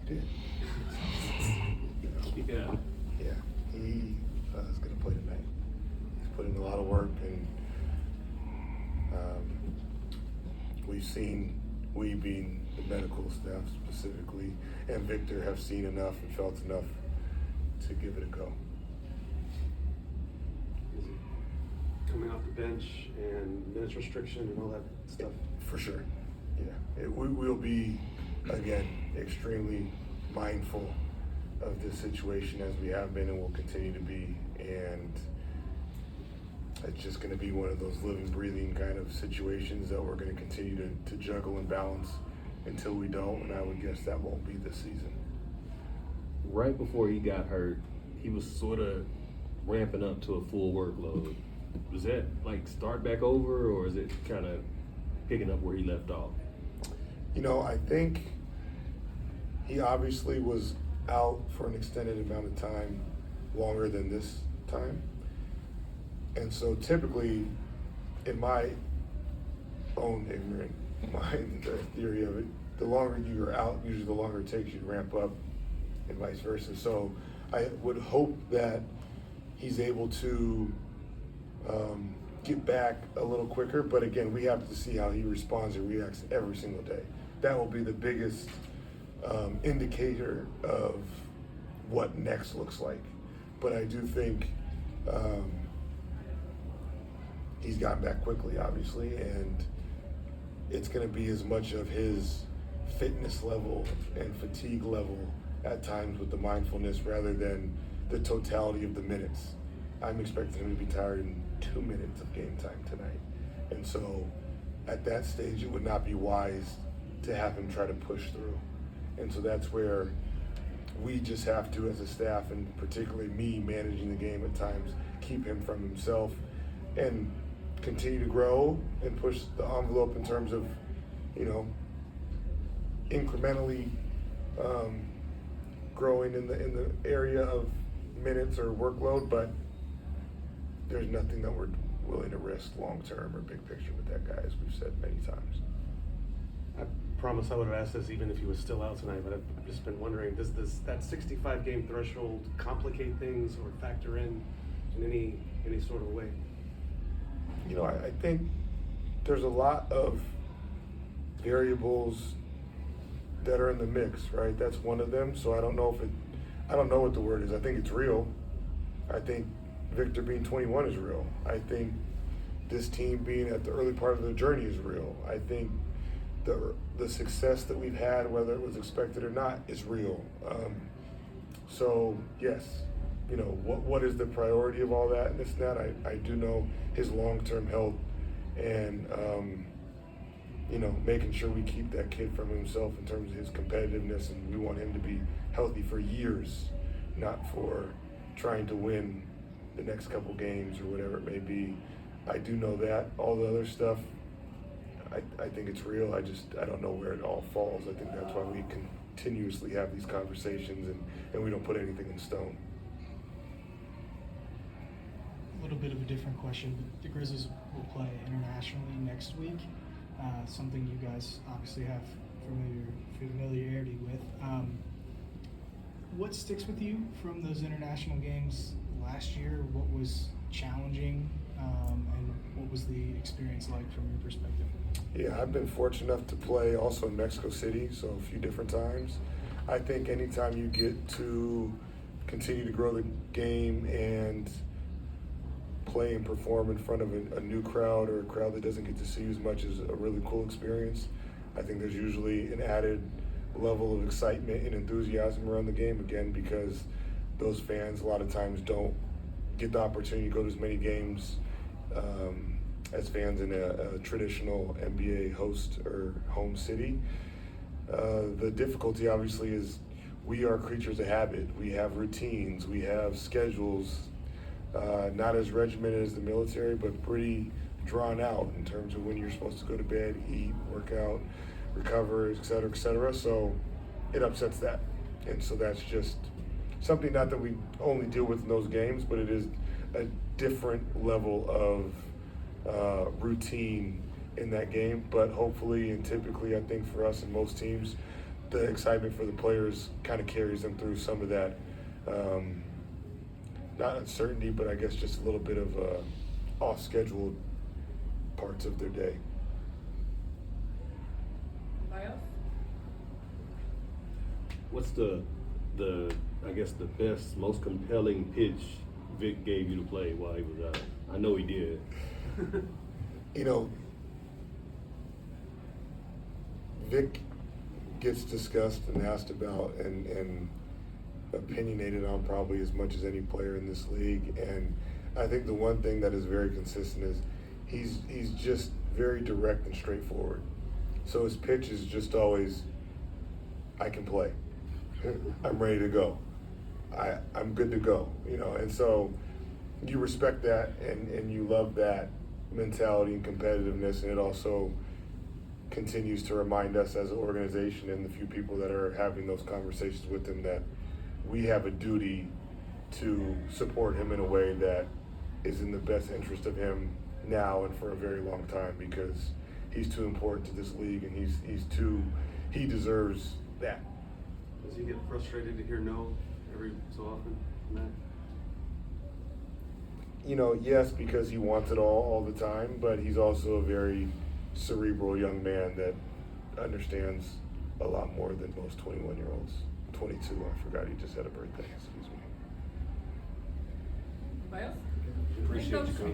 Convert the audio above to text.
He did. Yeah. Yeah, he is going to play tonight. He's put in a lot of work, and we being the medical staff specifically, and Victor have seen enough and felt enough to give it a go. Is he coming off the bench and minutes restriction and all that stuff? For sure, yeah. We will be, again, extremely mindful of this situation as we have been and will continue to be, and it's just going to be one of those living, breathing kind of situations that we're going to continue to juggle and balance until we don't, and I would guess that won't be this season. Right before he got hurt, he was sort of ramping up to a full workload. Was that like start back over, or is it kind of picking up where he left off? You know, I think he obviously was out for an extended amount of time, longer than this time. And so typically, in my own ignorant mind, the theory of it, the longer you are out, usually the longer it takes you to ramp up, and vice versa. So I would hope that he's able to get back a little quicker. But again, we have to see how he responds and reacts every single day. That will be the biggest indicator of what next looks like. But I do think he's gotten back quickly, obviously, and it's going to be as much of his fitness level and fatigue level at times with the mindfulness rather than the totality of the minutes. I'm expecting him to be tired in 2 minutes of game time tonight. And so at that stage, it would not be wise to have him try to push through. And so that's where we just have to, as a staff, and particularly me managing the game at times, keep him from himself and continue to grow and push the envelope in terms of, you know, incrementally growing in the area of minutes or workload, but there's nothing that we're willing to risk long term or big picture with that guy, as we've said many times. I promise I would have asked this even if he was still out tonight, but I've just been wondering, does that 65 game threshold complicate things or factor in any sort of way? You know, I think there's a lot of variables that are in the mix, right? That's one of them. So I don't know what the word is. I think it's real. I think Victor being 21 is real. I think this team being at the early part of the journey is real. I think the success that we've had, whether it was expected or not, is real. So yes, you know, what is the priority of all that and this and that? I do know his long-term health and, you know, making sure we keep that kid from himself in terms of his competitiveness, and we want him to be healthy for years, not for trying to win the next couple games or whatever it may be. I do know that. All the other stuff, I think it's real. I don't know where it all falls. I think that's why we continuously have these conversations and we don't put anything in stone. A little bit of a different question, but the Grizzlies will play internationally next week, something you guys obviously have familiarity with. What sticks with you from those international games last year? What was challenging, and what was the experience like from your perspective? Yeah, I've been fortunate enough to play also in Mexico City, so a few different times. I think anytime you get to continue to grow the game and play and perform in front of a new crowd or a crowd that doesn't get to see you as much is a really cool experience. I think there's usually an added level of excitement and enthusiasm around the game, again, because those fans a lot of times don't get the opportunity to go to as many games as fans in a traditional NBA host or home city. The difficulty obviously is we are creatures of habit. We have routines, we have schedules, not as regimented as the military, but pretty drawn out in terms of when you're supposed to go to bed, eat, work out, recover, et cetera, so it upsets that. And so that's just something, not that we only deal with in those games, but it is a different level of routine in that game. But hopefully and typically, I think for us and most teams, the excitement for the players kind of carries them through some of that, not uncertainty, but I guess just a little bit of off-scheduled parts of their day. Anybody else? What's the I guess the best, most compelling pitch Vic gave you to play while he was out? I know he did. You know, Vic gets discussed and asked about and opinionated on probably as much as any player in this league. And I think the one thing that is very consistent is he's just very direct and straightforward. So his pitch is just always, I can play. I'm ready to go. I'm good to go, you know. And so you respect that and you love that mentality and competitiveness, and it also continues to remind us as an organization and the few people that are having those conversations with him that we have a duty to support him in a way that is in the best interest of him now and for a very long time, because he's too important to this league and he deserves that. Does he get frustrated to hear no every so often, Matt? You know, yes, because he wants it all the time, but he's also a very cerebral young man that understands a lot more than most 21-year-olds. 22, I forgot he just had a birthday, excuse me. Anybody else? Appreciate you Coach. coming.